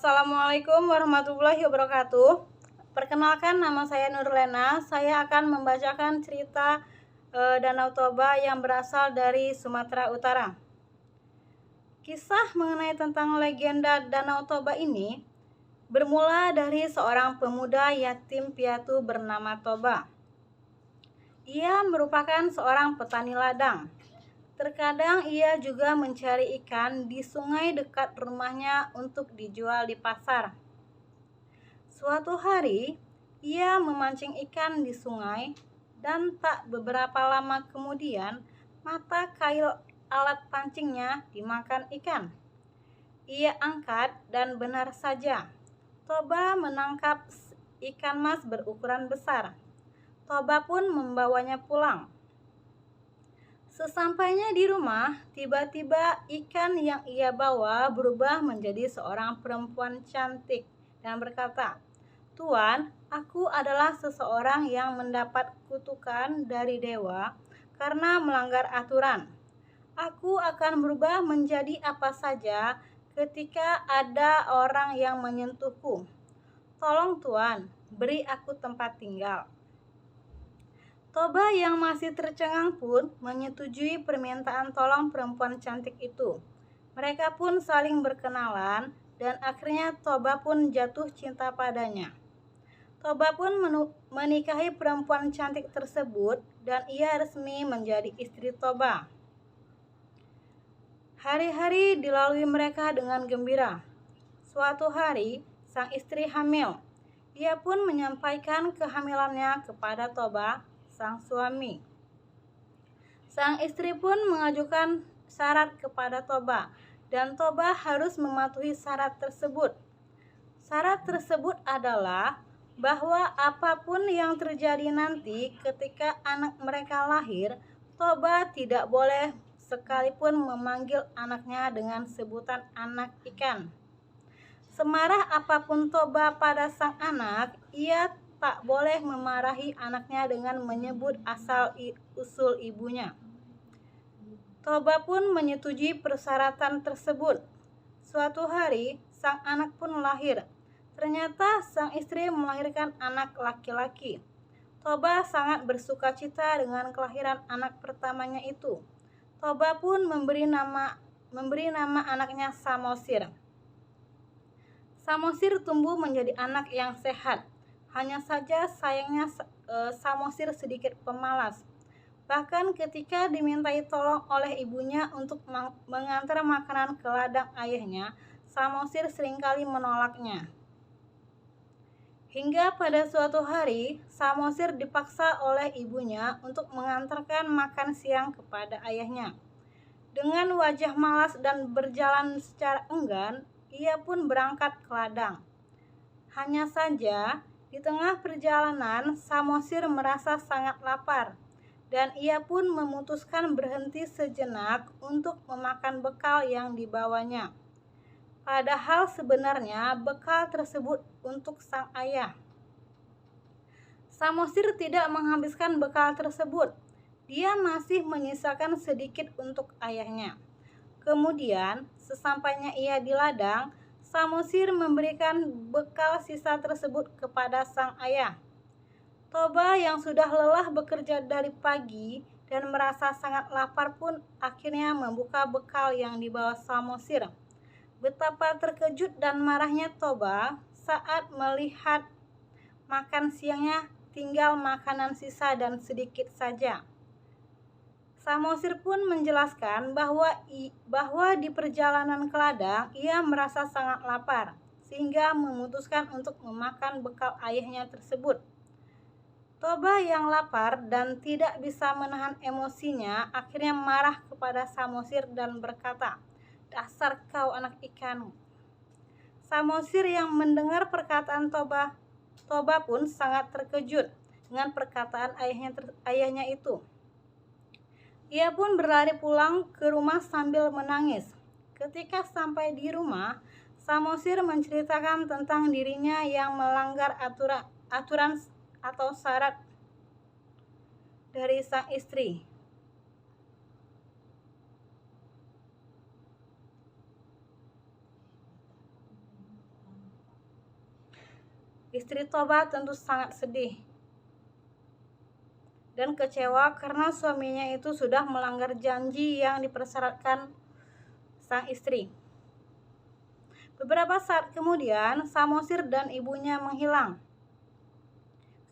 Assalamualaikum warahmatullahi wabarakatuh. Perkenalkan, nama saya Nurlena. Saya akan membacakan cerita Danau Toba yang berasal dari Sumatera Utara. Kisah mengenai tentang legenda Danau Toba ini bermula dari seorang pemuda yatim piatu bernama Toba. Ia merupakan seorang petani ladang. Terkadang ia juga mencari ikan di sungai dekat rumahnya untuk dijual di pasar. Suatu hari, ia memancing ikan di sungai dan tak beberapa lama kemudian mata kail alat pancingnya dimakan ikan. Ia angkat dan benar saja, Toba menangkap ikan mas berukuran besar. Toba pun membawanya pulang. Sesampainya di rumah, tiba-tiba ikan yang ia bawa berubah menjadi seorang perempuan cantik dan berkata, "Tuan, aku adalah seseorang yang mendapat kutukan dari dewa karena melanggar aturan. Aku akan berubah menjadi apa saja ketika ada orang yang menyentuhku. Tolong Tuan, beri aku tempat tinggal." Toba yang masih tercengang pun menyetujui permintaan tolong perempuan cantik itu. Mereka pun saling berkenalan dan akhirnya Toba pun jatuh cinta padanya. Toba pun menikahi perempuan cantik tersebut dan ia resmi menjadi istri Toba. Hari-hari dilalui mereka dengan gembira. Suatu hari, sang istri hamil. Ia pun menyampaikan kehamilannya kepada Toba, sang suami. Sang istri pun mengajukan syarat kepada Toba dan Toba harus mematuhi syarat tersebut. Syarat tersebut adalah bahwa apapun yang terjadi nanti ketika anak mereka lahir, Toba tidak boleh sekalipun memanggil anaknya dengan sebutan anak ikan. Semarah apapun Toba pada sang anak, ia tak boleh memarahi anaknya dengan menyebut asal-usul ibunya. Toba pun menyetujui persyaratan tersebut. Suatu hari, sang anak pun lahir. Ternyata sang istri melahirkan anak laki-laki. Toba sangat bersukacita dengan kelahiran anak pertamanya itu. Toba pun memberi nama anaknya Samosir. Samosir tumbuh menjadi anak yang sehat. Hanya saja sayangnya Samosir sedikit pemalas. Bahkan ketika dimintai tolong oleh ibunya untuk mengantar makanan ke ladang ayahnya, Samosir seringkali menolaknya. Hingga pada suatu hari, Samosir dipaksa oleh ibunya untuk mengantarkan makan siang kepada ayahnya. Dengan wajah malas dan berjalan secara enggan, ia pun berangkat ke ladang. Hanya saja, di tengah perjalanan, Samosir merasa sangat lapar, dan ia pun memutuskan berhenti sejenak untuk memakan bekal yang dibawanya. Padahal sebenarnya bekal tersebut untuk sang ayah. Samosir tidak menghabiskan bekal tersebut. Dia masih menyisakan sedikit untuk ayahnya. Kemudian, sesampainya ia di ladang, Samosir memberikan bekal sisa tersebut kepada sang ayah. Toba yang sudah lelah bekerja dari pagi dan merasa sangat lapar pun akhirnya membuka bekal yang dibawa Samosir. Betapa terkejut dan marahnya Toba saat melihat makan siangnya tinggal makanan sisa dan sedikit saja. Samosir pun menjelaskan bahwa di perjalanan ke ladang ia merasa sangat lapar, sehingga memutuskan untuk memakan bekal ayahnya tersebut. Toba yang lapar dan tidak bisa menahan emosinya akhirnya marah kepada Samosir dan berkata, "Dasar kau anak ikan." Samosir yang mendengar perkataan Toba pun sangat terkejut dengan perkataan ayahnya itu. Ia pun berlari pulang ke rumah sambil menangis. Ketika sampai di rumah, Samosir menceritakan tentang dirinya yang melanggar aturan atau syarat dari sang istri. Istri Toba tentu sangat sedih dan kecewa karena suaminya itu sudah melanggar janji yang dipersyaratkan sang istri. Beberapa saat kemudian, Samosir dan ibunya menghilang.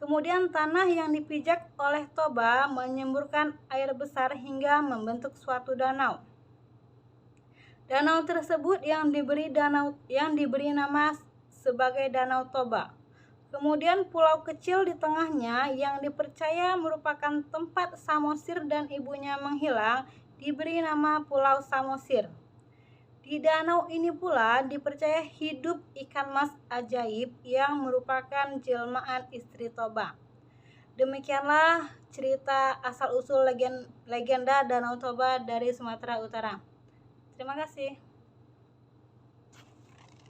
Kemudian tanah yang dipijak oleh Toba menyemburkan air besar hingga membentuk suatu danau. Danau tersebut yang diberi nama sebagai Danau Toba. Kemudian pulau kecil di tengahnya yang dipercaya merupakan tempat Samosir dan ibunya menghilang diberi nama Pulau Samosir. Di danau ini pula dipercaya hidup ikan mas ajaib yang merupakan jelmaan istri Toba. Demikianlah cerita asal-usul legenda Danau Toba dari Sumatera Utara. Terima kasih.